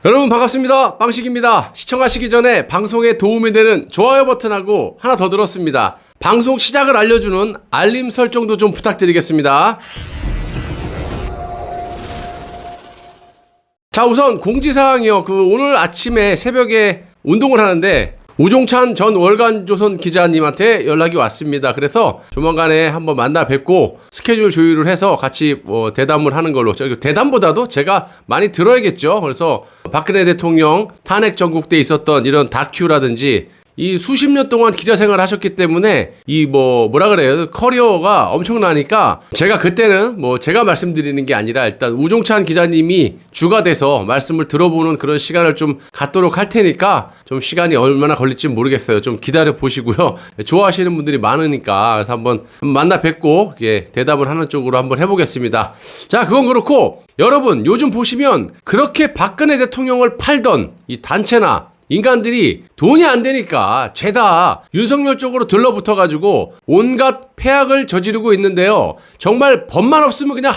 여러분 반갑습니다. 빵식입니다. 시청하시기 전에 방송에 도움이 되는 좋아요 버튼하고 하나 더 들었습니다. 방송 시작을 알려주는 알림 설정도 좀 부탁드리겠습니다. 자, 우선 공지사항이요. 오늘 아침에 새벽에 운동을 하는데 우종찬 전 월간조선 기자님한테 연락이 왔습니다. 그래서 조만간에 한번 만나 뵙고 스케줄 조율을 해서 같이 대담을 하는 걸로. 대담보다도 제가 많이 들어야겠죠. 그래서 박근혜 대통령 탄핵 전국때 있었던 이런 다큐라든지 이 수십 년 동안 기자 생활을 하셨기 때문에 뭐라 그래요? 커리어가 엄청나니까 제가 그때는 제가 말씀드리는 게 아니라 일단 우종찬 기자님이 주가 돼서 말씀을 들어보는 그런 시간을 좀 갖도록 할 테니까 좀 시간이 얼마나 걸릴지 모르겠어요. 좀 기다려 보시고요. 좋아하시는 분들이 많으니까 그래서 한번 만나 뵙고 대답을 하는 쪽으로 한번 해보겠습니다. 자, 그건 그렇고 여러분 요즘 보시면 그렇게 박근혜 대통령을 팔던 이 단체나 인간들이 돈이 안 되니까 죄다 윤석열 쪽으로 들러붙어가지고 온갖 폐악을 저지르고 있는데요. 정말 법만 없으면 그냥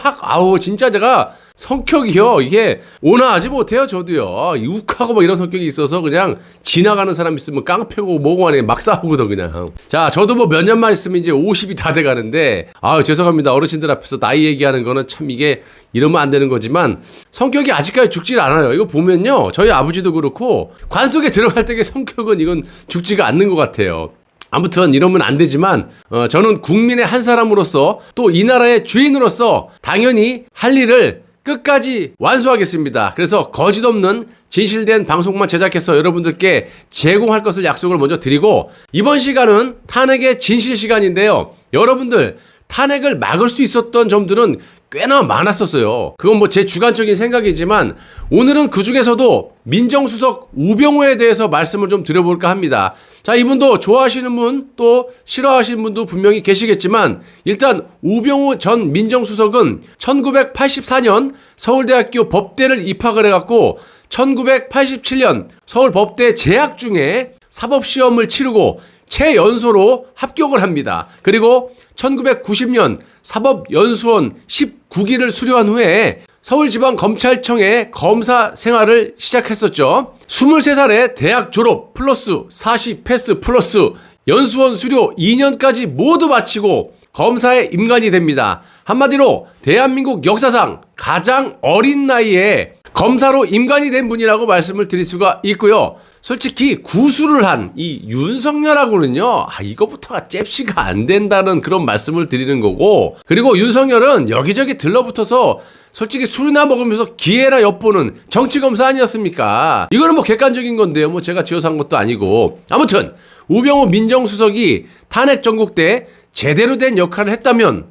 진짜 제가 성격이요. 이게 온화하지 못해요. 저도요. 욱하고 이런 성격이 있어서 그냥 지나가는 사람 있으면 깡패고 뭐고 하네 막 싸우거든 그냥. 자, 저도 몇 년만 있으면 이제 50이 다 돼가는데 죄송합니다. 어르신들 앞에서 나이 얘기하는 거는 참 이게 이러면 안 되는 거지만 성격이 아직까지 죽질 않아요. 이거 보면요. 저희 아버지도 그렇고 관 속에 들어갈 때의 성격은 이건 죽지가 않는 것 같아요. 아무튼 이러면 안 되지만 저는 국민의 한 사람으로서 또 이 나라의 주인으로서 당연히 할 일을 끝까지 완수하겠습니다. 그래서 거짓 없는 진실된 방송만 제작해서 여러분들께 제공할 것을 약속을 먼저 드리고 이번 시간은 탄핵의 진실 시간인데요. 여러분들 탄핵을 막을 수 있었던 점들은 꽤나 많았었어요. 그건 제 주관적인 생각이지만 오늘은 그 중에서도 민정수석 우병우에 대해서 말씀을 좀 드려볼까 합니다. 자, 이분도 좋아하시는 분 또 싫어하시는 분도 분명히 계시겠지만 일단 우병우 전 민정수석은 1984년 서울대학교 법대를 입학을 해갖고 1987년 서울법대 재학 중에 사법시험을 치르고 최연소로 합격을 합니다. 그리고 1990년 사법연수원 19기를 수료한 후에 서울지방검찰청의 검사 생활을 시작했었죠. 23살에 대학 졸업 플러스 40 패스 플러스 연수원 수료 2년까지 모두 마치고 검사의 임관이 됩니다. 한마디로 대한민국 역사상 가장 어린 나이에 검사로 임관이 된 분이라고 말씀을 드릴 수가 있고요. 솔직히 구수를 한 이 윤석열하고는요, 이거부터가 잽시가 안 된다는 그런 말씀을 드리는 거고, 그리고 윤석열은 여기저기 들러붙어서 솔직히 술이나 먹으면서 기회나 엿보는 정치검사 아니었습니까? 이거는 객관적인 건데요. 제가 지어서 한 것도 아니고. 아무튼 우병우 민정수석이 탄핵 전국 때 제대로 된 역할을 했다면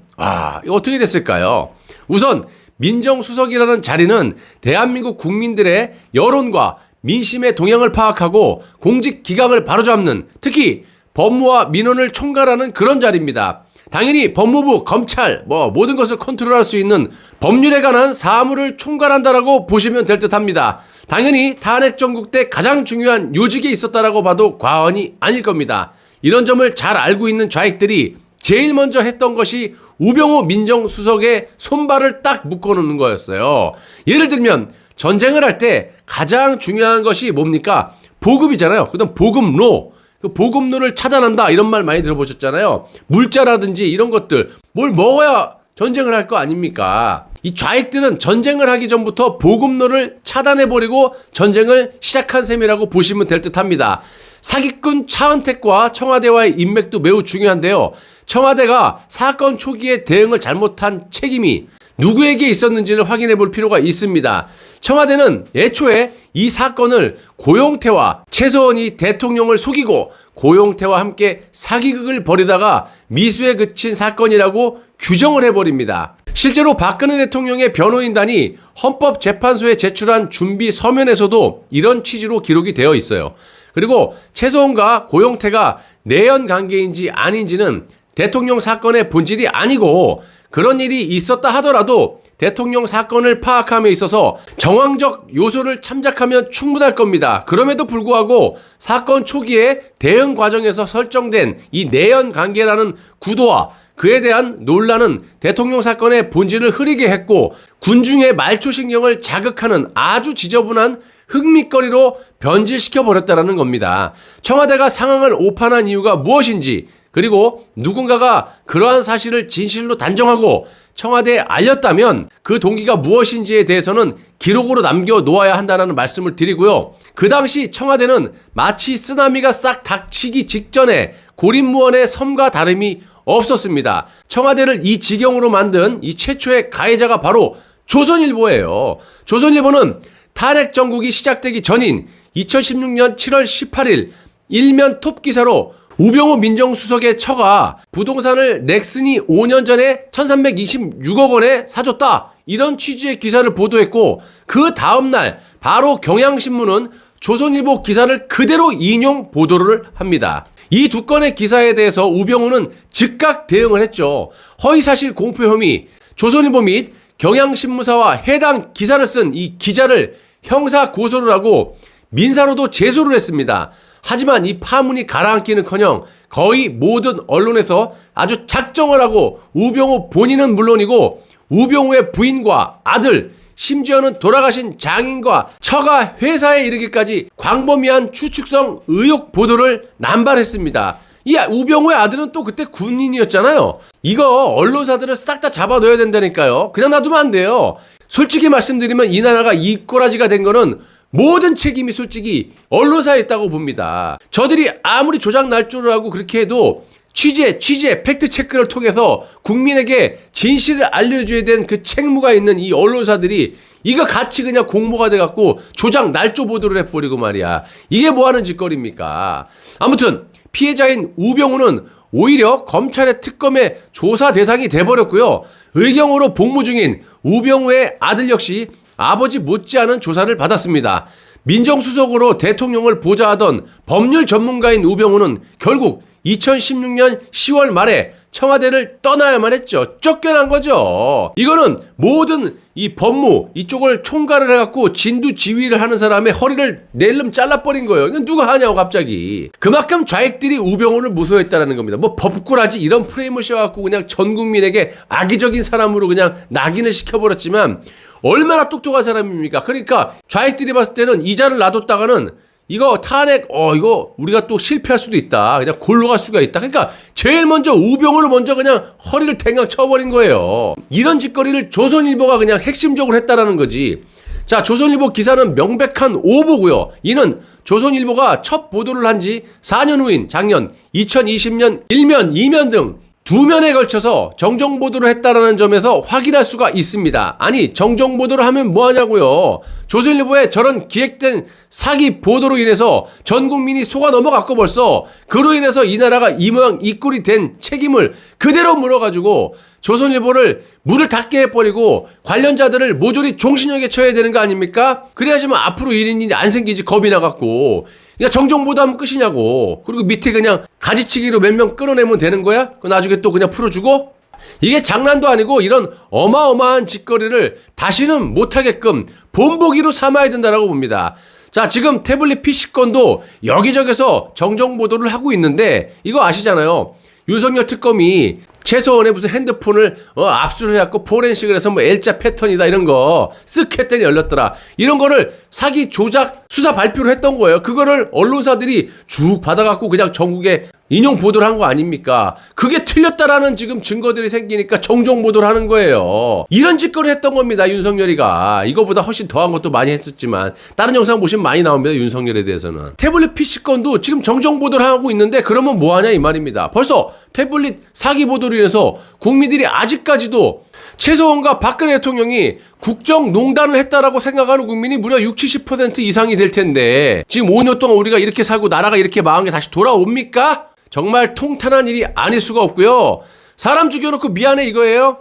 이거 어떻게 됐을까요? 우선 민정수석이라는 자리는 대한민국 국민들의 여론과 민심의 동향을 파악하고 공직 기강을 바로잡는, 특히 법무와 민원을 총괄하는 그런 자리입니다. 당연히 법무부, 검찰, 모든 것을 컨트롤할 수 있는 법률에 관한 사무를 총괄한다라고 보시면 될 듯합니다. 당연히 탄핵 전국 때 가장 중요한 요직에 있었다라고 봐도 과언이 아닐 겁니다. 이런 점을 잘 알고 있는 좌익들이 제일 먼저 했던 것이 우병우 민정수석의 손발을 딱 묶어놓는 거였어요. 예를 들면 전쟁을 할 때 가장 중요한 것이 뭡니까? 보급이잖아요. 그다음 보급로. 그 보급로를 차단한다 이런 말 많이 들어보셨잖아요. 물자라든지 이런 것들 뭘 먹어야 전쟁을 할 거 아닙니까? 이 좌익들은 전쟁을 하기 전부터 보급로를 차단해버리고 전쟁을 시작한 셈이라고 보시면 될 듯합니다. 사기꾼 차은택과 청와대와의 인맥도 매우 중요한데요. 청와대가 사건 초기에 대응을 잘못한 책임이 누구에게 있었는지를 확인해 볼 필요가 있습니다. 청와대는 애초에 이 사건을 고용태와 최서원이 대통령을 속이고 고용태와 함께 사기극을 벌이다가 미수에 그친 사건이라고 규정을 해버립니다. 실제로 박근혜 대통령의 변호인단이 헌법재판소에 제출한 준비 서면에서도 이런 취지로 기록이 되어 있어요. 그리고 최서원과 고용태가 내연 관계인지 아닌지는 대통령 사건의 본질이 아니고 그런 일이 있었다 하더라도 대통령 사건을 파악함에 있어서 정황적 요소를 참작하면 충분할 겁니다. 그럼에도 불구하고 사건 초기에 대응 과정에서 설정된 이 내연 관계라는 구도와 그에 대한 논란은 대통령 사건의 본질을 흐리게 했고 군중의 말초신경을 자극하는 아주 지저분한 흥미거리로 변질시켜버렸다는 겁니다. 청와대가 상황을 오판한 이유가 무엇인지, 그리고 누군가가 그러한 사실을 진실로 단정하고 청와대에 알렸다면 그 동기가 무엇인지에 대해서는 기록으로 남겨놓아야 한다는 말씀을 드리고요. 그 당시 청와대는 마치 쓰나미가 싹 닥치기 직전에 고립무원의 섬과 다름이 없었습니다. 청와대를 이 지경으로 만든 이 최초의 가해자가 바로 조선일보예요. 조선일보는 탄핵 정국이 시작되기 전인 2016년 7월 18일 일면 톱 기사로 우병우 민정수석의 처가 부동산을 넥슨이 5년 전에 1326억 원에 사줬다, 이런 취지의 기사를 보도했고, 그 다음날 바로 경향신문은 조선일보 기사를 그대로 인용 보도를 합니다. 이 두 건의 기사에 대해서 우병우는 즉각 대응을 했죠. 허위사실 공표 혐의, 조선일보 및 경향신문사와 해당 기사를 쓴 이 기자를 형사 고소를 하고 민사로도 제소를 했습니다. 하지만 이 파문이 가라앉기는커녕 거의 모든 언론에서 아주 작정을 하고 우병우 본인은 물론이고 우병우의 부인과 아들, 심지어는 돌아가신 장인과 처가 회사에 이르기까지 광범위한 추측성 의혹 보도를 남발했습니다. 이 우병우의 아들은 또 그때 군인이었잖아요. 이거 언론사들을 싹 다 잡아넣어야 된다니까요. 그냥 놔두면 안 돼요. 솔직히 말씀드리면 이 나라가 이 꼬라지가 된 거는 모든 책임이 솔직히 언론사에 있다고 봅니다. 저들이 아무리 조작 날조를 하고 그렇게 해도 취재, 팩트 체크를 통해서 국민에게 진실을 알려줘야 되는 그 책무가 있는 이 언론사들이 이거 같이 그냥 공모가 돼갖고 조작 날조 보도를 해버리고 말이야. 이게 뭐하는 짓거리입니까? 아무튼 피해자인 우병우는 오히려 검찰의 특검의 조사 대상이 돼버렸고요. 의경으로 복무 중인 우병우의 아들 역시 아버지 못지않은 조사를 받았습니다. 민정수석으로 대통령을 보좌하던 법률 전문가인 우병우는 결국 2016년 10월 말에 청와대를 떠나야만 했죠. 쫓겨난 거죠. 이거는 모든 이 법무 이쪽을 총괄을 해갖고 진두지휘를 하는 사람의 허리를 낼름 잘라버린 거예요. 이건 누가 하냐고 갑자기. 그만큼 좌익들이 우병우를 무서워했다는 겁니다. 뭐 법꾸라지 이런 프레임을 씌워갖고 그냥 전 국민에게 악의적인 사람으로 그냥 낙인을 시켜버렸지만 얼마나 똑똑한 사람입니까? 그러니까 좌익들이 봤을 때는 이자를 놔뒀다가는 이거 탄핵, 이거 우리가 또 실패할 수도 있다. 그냥 골로 갈 수가 있다. 그러니까 제일 먼저 우병우를 먼저 그냥 허리를 댕강 쳐버린 거예요. 이런 짓거리를 조선일보가 그냥 핵심적으로 했다라는 거지. 자, 조선일보 기사는 명백한 오보고요. 이는 조선일보가 첫 보도를 한 지 4년 후인 작년 2020년 1면, 2면 등 두 면에 걸쳐서 정정보도를 했다라는 점에서 확인할 수가 있습니다. 아니, 정정보도를 하면 뭐하냐고요. 조선일보에 저런 기획된 사기 보도로 인해서 전 국민이 속아 넘어갔고 벌써 그로 인해서 이 나라가 이 모양 이 꼴이 된 책임을 그대로 물어가지고 조선일보를 문을 닫게 해버리고 관련자들을 모조리 종신형에 처해야 되는 거 아닙니까? 그래야지만 앞으로 이런 일이 안 생기지, 겁이 나갖고. 그러니까 정정보도하면 끝이냐고. 그리고 밑에 그냥 가지치기로 몇 명 끌어내면 되는 거야? 그 나중에 또 그냥 풀어주고? 이게 장난도 아니고 이런 어마어마한 짓거리를 다시는 못하게끔 본보기로 삼아야 된다라고 봅니다. 자, 지금 태블릿 PC건도 여기저기서 정정보도를 하고 있는데 이거 아시잖아요. 윤석열 특검이 최소한의 무슨 핸드폰을 압수를 해갖고 포렌식을 해서 뭐 L자 패턴이다 이런 거 쓱 했더니 열렸더라. 이런 거를 사기 조작 수사 발표를 했던 거예요. 그거를 언론사들이 쭉 받아갖고 그냥 전국에 인용 보도를 한 거 아닙니까? 그게 틀렸다라는 지금 증거들이 생기니까 정정 보도를 하는 거예요. 이런 짓거리 했던 겁니다, 윤석열이가. 이거보다 훨씬 더한 것도 많이 했었지만 다른 영상 보시면 많이 나옵니다, 윤석열에 대해서는. 태블릿 PC건도 지금 정정 보도를 하고 있는데 그러면 뭐하냐 이 말입니다. 벌써 태블릿 사기 보도로 인해서 국민들이 아직까지도 최소한과 박근혜 대통령이 국정농단을 했다라고 생각하는 국민이 무려 60-70% 이상이 될 텐데 지금 5년 동안 우리가 이렇게 살고 나라가 이렇게 망한 게 다시 돌아옵니까? 정말 통탄한 일이 아닐 수가 없고요. 사람 죽여놓고 미안해 이거예요.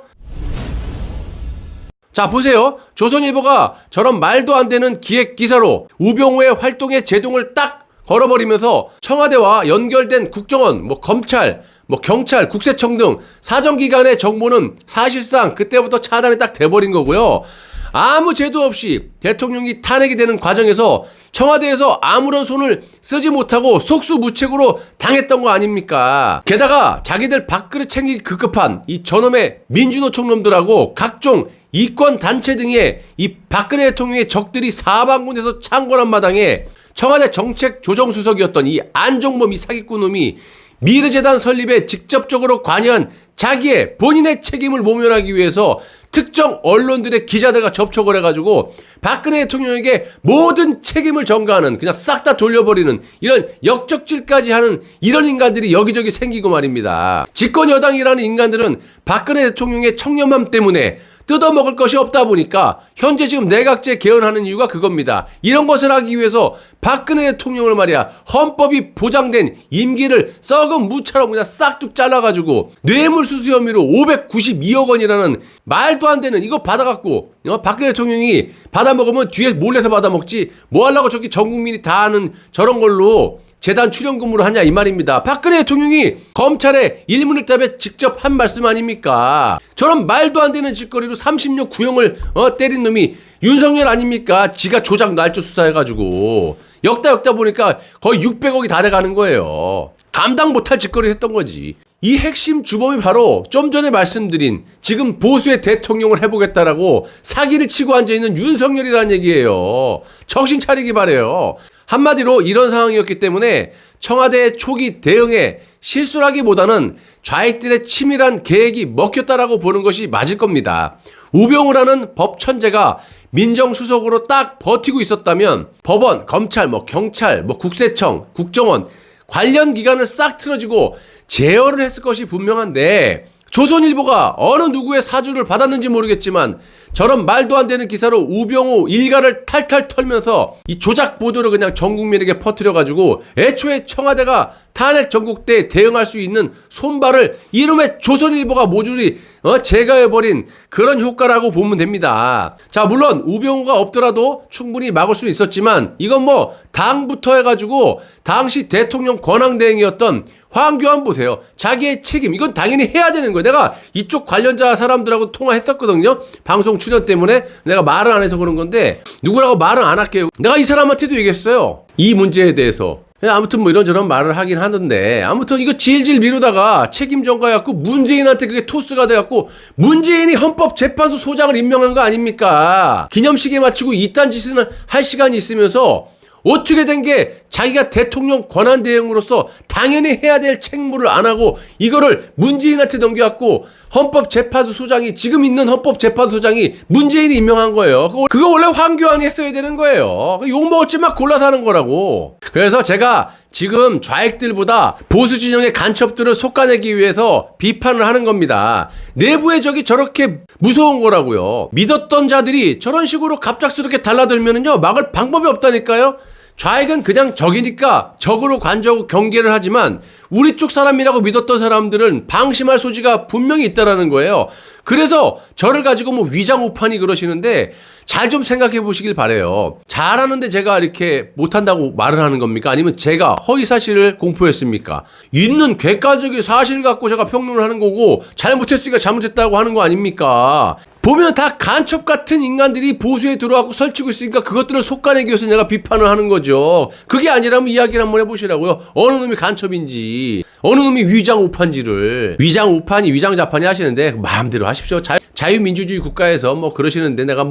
자, 보세요. 조선일보가 저런 말도 안 되는 기획 기사로 우병우의 활동의 제동을 딱 걸어버리면서 청와대와 연결된 국정원, 검찰, 뭐 경찰, 국세청 등 사정기관의 정보는 사실상 그때부터 차단이 딱 돼버린 거고요. 아무 죄도 없이 대통령이 탄핵이 되는 과정에서 청와대에서 아무런 손을 쓰지 못하고 속수무책으로 당했던 거 아닙니까? 게다가 자기들 밥그릇 챙기기 급급한 이 저놈의 민주노총 놈들하고 각종 이권단체 등의 이 박근혜 대통령의 적들이 사방군에서 창궐한 마당에 청와대 정책조정수석이었던 이 안종범 이 사기꾼 놈이 미르재단 설립에 직접적으로 관여한 자기의 본인의 책임을 모면하기 위해서 특정 언론들의 기자들과 접촉을 해가지고 박근혜 대통령에게 모든 책임을 전가하는, 그냥 싹 다 돌려버리는 이런 역적질까지 하는 이런 인간들이 여기저기 생기고 말입니다. 집권 여당이라는 인간들은 박근혜 대통령의 청렴함 때문에 뜯어먹을 것이 없다 보니까 현재 지금 내각제 개헌하는 이유가 그겁니다. 이런 것을 하기 위해서 박근혜 대통령을 말이야, 헌법이 보장된 임기를 썩은 무처럼 그냥 싹둑 잘라가지고 뇌물수수 혐의로 592억 원이라는 말도 안 되는 이거 받아갖고 박근혜 대통령이 받아먹으면 뒤에 몰래서 받아먹지 뭐 하려고 저기 전 국민이 다 아는 저런 걸로 재단 출연금으로 하냐 이 말입니다. 박근혜 대통령이 검찰에 일문일답에 직접 한 말씀 아닙니까? 저런 말도 안 되는 짓거리로 30년 구형을 때린 놈이 윤석열 아닙니까? 지가 조작 날조 수사해가지고 역다 보니까 거의 600억이 다 돼가는 거예요. 감당 못할 짓거리를 했던 거지. 이 핵심 주범이 바로 좀 전에 말씀드린 지금 보수의 대통령을 해보겠다라고 사기를 치고 앉아있는 윤석열이라는 얘기예요. 정신 차리기 바래요. 한마디로 이런 상황이었기 때문에 청와대의 초기 대응에 실수라기보다는 좌익들의 치밀한 계획이 먹혔다라고 보는 것이 맞을 겁니다. 우병우라는 법천재가 민정수석으로 딱 버티고 있었다면 법원, 검찰, 경찰, 국세청, 국정원 관련 기관을 싹 틀어지고 제어를 했을 것이 분명한데 조선일보가 어느 누구의 사주를 받았는지 모르겠지만 저런 말도 안 되는 기사로 우병우 일가를 탈탈 털면서 이 조작 보도를 그냥 전 국민에게 퍼뜨려가지고 애초에 청와대가 탄핵 전국대에 대응할 수 있는 손발을 이름의 조선일보가 모조리 제거해버린 그런 효과라고 보면 됩니다. 자, 물론 우병우가 없더라도 충분히 막을 수 있었지만 이건 당부터 해가지고 당시 대통령 권한대행이었던 황교안 보세요. 자기의 책임 이건 당연히 해야 되는 거예요. 내가 이쪽 관련자 사람들하고 통화했었거든요. 방송 출연 때문에 내가 말을 안 해서 그런 건데 누구라고 말을 안 할게요. 내가 이 사람한테도 얘기했어요. 이 문제에 대해서. 아무튼 이런저런 말을 하긴 하는데 아무튼 이거 질질 미루다가 책임 전가해갖고 문재인한테 그게 토스가 돼갖고 문재인이 헌법재판소 소장을 임명한 거 아닙니까? 기념식에 맞추고 이딴 짓을 할 시간이 있으면서 어떻게 된 게 자기가 대통령 권한대행으로서 당연히 해야 될 책무를 안 하고 이거를 문재인한테 넘겨갖고 헌법재판소 소장이 지금 있는 헌법재판소 소장이 문재인이 임명한 거예요. 그거 원래 황교안이 했어야 되는 거예요. 욕먹었지만 골라서 하는 거라고. 그래서 제가 지금 좌익들보다 보수 진영의 간첩들을 솎아내기 위해서 비판을 하는 겁니다. 내부의 적이 저렇게 무서운 거라고요. 믿었던 자들이 저런 식으로 갑작스럽게 달라들면은요 막을 방법이 없다니까요. 좌익은 그냥 적이니까 적으로 관저하고 경계를 하지만 우리 쪽 사람이라고 믿었던 사람들은 방심할 소지가 분명히 있다라는 거예요. 그래서 저를 가지고 위장우판이 그러시는데 잘 좀 생각해 보시길 바래요. 잘하는데 제가 이렇게 못한다고 말을 하는 겁니까? 아니면 제가 허위사실을 공표했습니까? 있는 객관적인 사실 갖고 제가 평론을 하는 거고 잘못했으니까 잘못했다고 하는 거 아닙니까? 보면 다 간첩 같은 인간들이 보수에 들어와서 설치고 있으니까 그것들을 솎아내기 위해서 내가 비판을 하는 거죠. 그게 아니라면 이야기를 한번 해보시라고요. 어느 놈이 간첩인지 어느 놈이 위장우판지를. 위장우판이 위장자판이 하시는데 마음대로 하십시오. 자유민주주의 국가에서 그러시는데 내가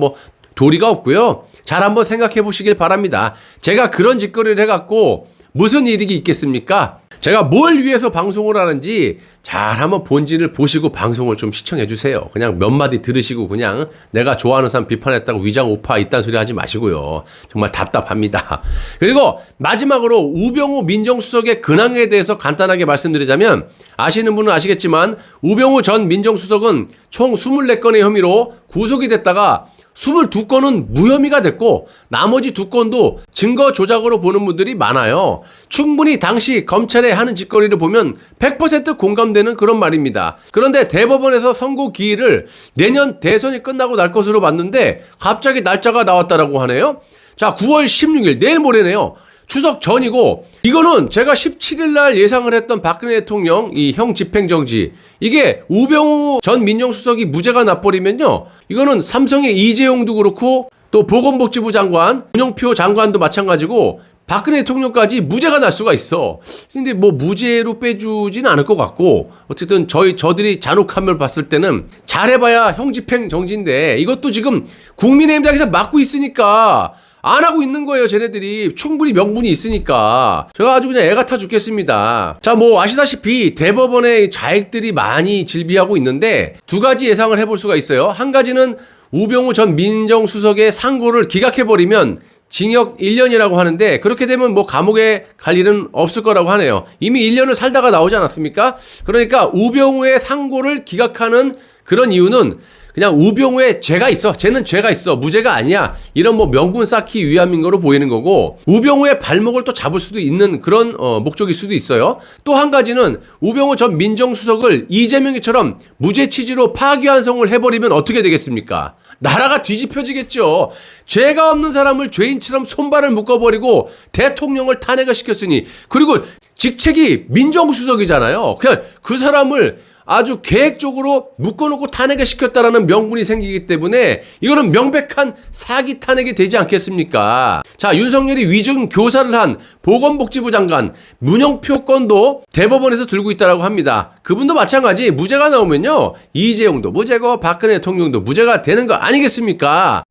도리가 없고요. 잘 한번 생각해 보시길 바랍니다. 제가 그런 짓거리를 해갖고 무슨 이득이 있겠습니까? 제가 뭘 위해서 방송을 하는지 잘 한번 본질을 보시고 방송을 좀 시청해 주세요. 그냥 몇 마디 들으시고 그냥 내가 좋아하는 사람 비판했다고 위장우파 이딴 소리 하지 마시고요. 정말 답답합니다. 그리고 마지막으로 우병우 민정수석의 근황에 대해서 간단하게 말씀드리자면 아시는 분은 아시겠지만 우병우 전 민정수석은 총 24건의 혐의로 구속이 됐다가 22건은 무혐의가 됐고 나머지 2건도 증거 조작으로 보는 분들이 많아요. 충분히 당시 검찰에 하는 짓거리를 보면 100% 공감되는 그런 말입니다. 그런데 대법원에서 선고 기일을 내년 대선이 끝나고 날 것으로 봤는데 갑자기 날짜가 나왔다라고 하네요. 자, 9월 16일 내일 모레네요. 추석 전이고, 이거는 제가 17일 날 예상을 했던 박근혜 대통령 이 형 집행정지, 이게 우병우 전 민정수석이 무죄가 나버리면요, 이거는 삼성의 이재용도 그렇고 또 보건복지부 장관, 문영표 장관도 마찬가지고 박근혜 대통령까지 무죄가 날 수가 있어. 근데 뭐 무죄로 빼주진 않을 것 같고, 어쨌든 저들이 잔혹함을 봤을 때는 잘해봐야 형집행 정지인데, 이것도 지금 국민의힘 당에서 막고 있으니까 안 하고 있는 거예요. 쟤네들이 충분히 명분이 있으니까. 제가 아주 그냥 애가 타 죽겠습니다. 자, 뭐 아시다시피 대법원의 좌익들이 많이 질비하고 있는데, 두 가지 예상을 해볼 수가 있어요. 한 가지는 우병우 전 민정수석의 상고를 기각해버리면 징역 1년이라고 하는데, 그렇게 되면 뭐 감옥에 갈 일은 없을 거라고 하네요. 이미 1년을 살다가 나오지 않았습니까? 그러니까 우병우의 상고를 기각하는 그런 이유는 그냥 우병우의 죄가 있어. 쟤는 죄가 있어. 무죄가 아니야. 이런 뭐 명분 쌓기 위함인 거로 보이는 거고, 우병우의 발목을 또 잡을 수도 있는 그런 목적일 수도 있어요. 또 한 가지는 우병우 전 민정수석을 이재명이처럼 무죄 취지로 파기환송을 해버리면 어떻게 되겠습니까? 나라가 뒤집혀지겠죠. 죄가 없는 사람을 죄인처럼 손발을 묶어버리고 대통령을 탄핵을 시켰으니, 그리고 직책이 민정수석이잖아요. 그냥 그 사람을 아주 계획적으로 묶어놓고 탄핵을 시켰다라는 명분이 생기기 때문에 이거는 명백한 사기 탄핵이 되지 않겠습니까? 자, 윤석열이 위증 교사를 한 보건복지부 장관 문영표 건도 대법원에서 들고 있다라고 합니다. 그분도 마찬가지 무죄가 나오면요, 이재용도 무죄고 박근혜 대통령도 무죄가 되는 거 아니겠습니까?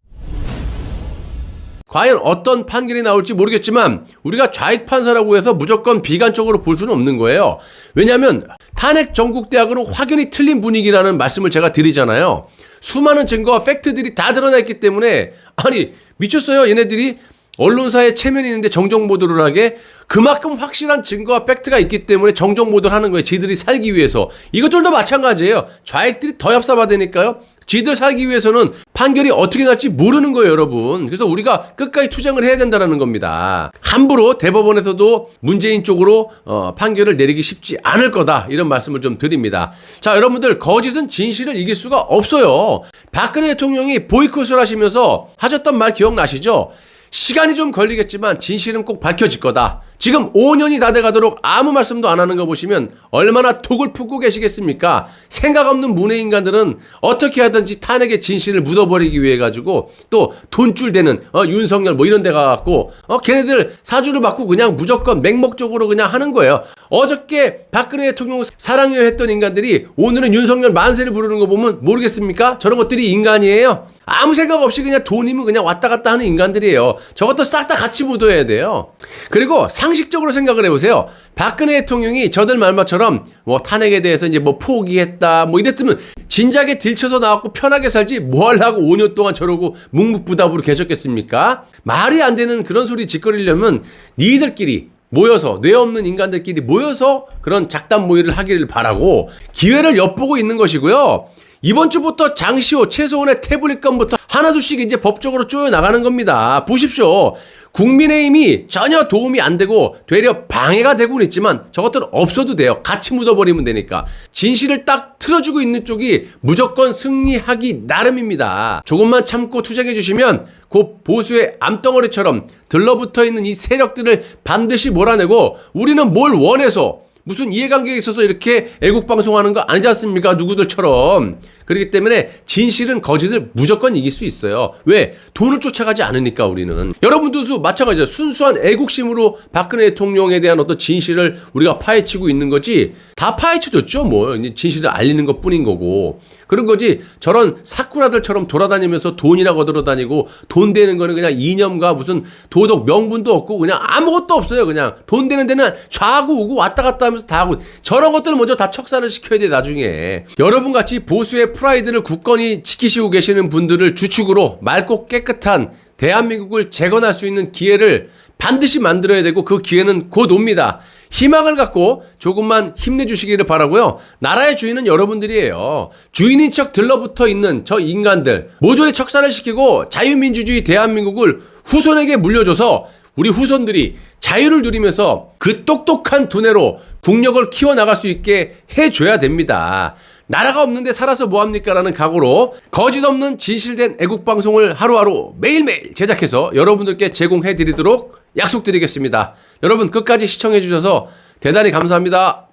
과연 어떤 판결이 나올지 모르겠지만 우리가 좌익 판사라고 해서 무조건 비관적으로 볼 수는 없는 거예요. 왜냐하면 탄핵 전국대학으로 확연히 틀린 분위기라는 말씀을 제가 드리잖아요. 수많은 증거와 팩트들이 다 드러나 있기 때문에, 아니 미쳤어요. 얘네들이 언론사에 체면이 있는데 정정 보도를 하게. 그만큼 확실한 증거와 팩트가 있기 때문에 정정 보도를 하는 거예요. 지들이 살기 위해서. 이것들도 마찬가지예요. 좌익들이 더 얍삽하다니까요. 지들 살기 위해서는 판결이 어떻게 날지 모르는 거예요, 여러분. 그래서 우리가 끝까지 투쟁을 해야 된다는 겁니다. 함부로 대법원에서도 문재인 쪽으로 판결을 내리기 쉽지 않을 거다, 이런 말씀을 좀 드립니다. 자, 여러분들, 거짓은 진실을 이길 수가 없어요. 박근혜 대통령이 보이콧을 하시면서 하셨던 말 기억나시죠? 시간이 좀 걸리겠지만 진실은 꼭 밝혀질 거다. 지금 5년이 다 돼가도록 아무 말씀도 안 하는 거 보시면 얼마나 독을 품고 계시겠습니까? 생각 없는 문외인간들은 어떻게 하든지 탄핵의 진실을 묻어버리기 위해 가지고 또 돈줄 대는 윤석열 뭐 이런 데 가갖고 걔네들 사주를 받고 그냥 무조건 맹목적으로 그냥 하는 거예요. 어저께 박근혜 대통령 사랑해요 했던 인간들이 오늘은 윤석열 만세를 부르는 거 보면 모르겠습니까? 저런 것들이 인간이에요. 아무 생각 없이 그냥 돈이면 그냥 왔다 갔다 하는 인간들이에요. 저것도 싹 다 같이 묻어야 돼요. 그리고 상식적으로 생각을 해보세요. 박근혜 대통령이 저들 말처럼 뭐 탄핵에 대해서 이제 뭐 포기했다 뭐 이랬으면 진작에 들쳐서 나왔고 편하게 살지, 뭐 하려고 5년 동안 저러고 묵묵부답으로 계셨겠습니까? 말이 안 되는 그런 소리 짓거리려면 니들끼리 모여서, 뇌 없는 인간들끼리 모여서 그런 작단 모의를 하기를 바라고 기회를 엿보고 있는 것이고요. 이번 주부터 장시호, 최소원의 태블릿 건부터 하나둘씩 이제 법적으로 쪼여나가는 겁니다. 보십시오. 국민의힘이 전혀 도움이 안 되고 되려 방해가 되고는 있지만 저것들은 없어도 돼요. 같이 묻어버리면 되니까. 진실을 딱 틀어주고 있는 쪽이 무조건 승리하기 나름입니다. 조금만 참고 투쟁해 주시면 곧 보수의 암덩어리처럼 들러붙어 있는 이 세력들을 반드시 몰아내고, 우리는 뭘 원해서 무슨 이해관계가 있어서 이렇게 애국방송하는 거 아니지 않습니까? 누구들처럼. 그렇기 때문에 진실은 거짓을 무조건 이길 수 있어요. 왜? 돈을 쫓아가지 않으니까 우리는. 여러분들도 마찬가지죠. 순수한 애국심으로 박근혜 대통령에 대한 어떤 진실을 우리가 파헤치고 있는 거지. 다 파헤쳐졌죠. 뭐 진실을 알리는 것 뿐인 거고. 그런 거지. 저런 사쿠라들처럼 돌아다니면서 돈이라고 들어다니고 돈 되는 거는 그냥 이념과 무슨 도덕 명분도 없고 그냥 아무것도 없어요. 그냥 돈 되는 데는 좌고 우고 왔다 갔다 하면서 다 하고, 저런 것들은 먼저 다 척사를 시켜야 돼 나중에. 여러분같이 보수의 프라이드를 굳건히 지키시고 계시는 분들을 주축으로 맑고 깨끗한 대한민국을 재건할 수 있는 기회를 반드시 만들어야 되고, 그 기회는 곧 옵니다. 희망을 갖고 조금만 힘내주시기를 바라고요. 나라의 주인은 여러분들이에요. 주인인 척 들러붙어 있는 저 인간들 모조리 척사를 시키고 자유민주주의 대한민국을 후손에게 물려줘서 우리 후손들이 자유를 누리면서 그 똑똑한 두뇌로 국력을 키워나갈 수 있게 해줘야 됩니다. 나라가 없는데 살아서 뭐합니까? 라는 각오로 거짓 없는 진실된 애국방송을 하루하루 매일매일 제작해서 여러분들께 제공해드리도록 약속드리겠습니다. 여러분 끝까지 시청해주셔서 대단히 감사합니다.